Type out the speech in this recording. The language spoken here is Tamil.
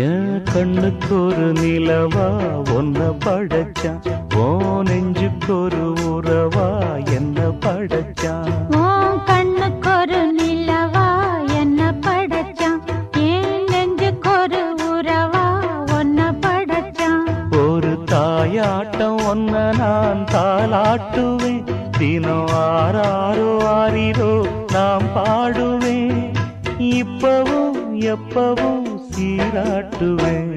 என் கண்ணுக்கு ஒரு நிலவா ஒன்ன படைச்சான், ஓ நெஞ்சுக்கு ஒரு உறவா என்ன படைச்சான். உன் கண்ணுக்கு ஒரு நிலவா என்ன படைச்சான், என் நெஞ்சுக்கு ஒரு உறவா ஒன்ன படைச்சான். ஒரு தாயாட்டம் ஒன்ன நான் தாலாட்டுவேன், தினம் ஆறாரோ ஆறிரோ நாம் பாடுவேன், இப்பவும் எப்பவும் சீராட்டுவேன்.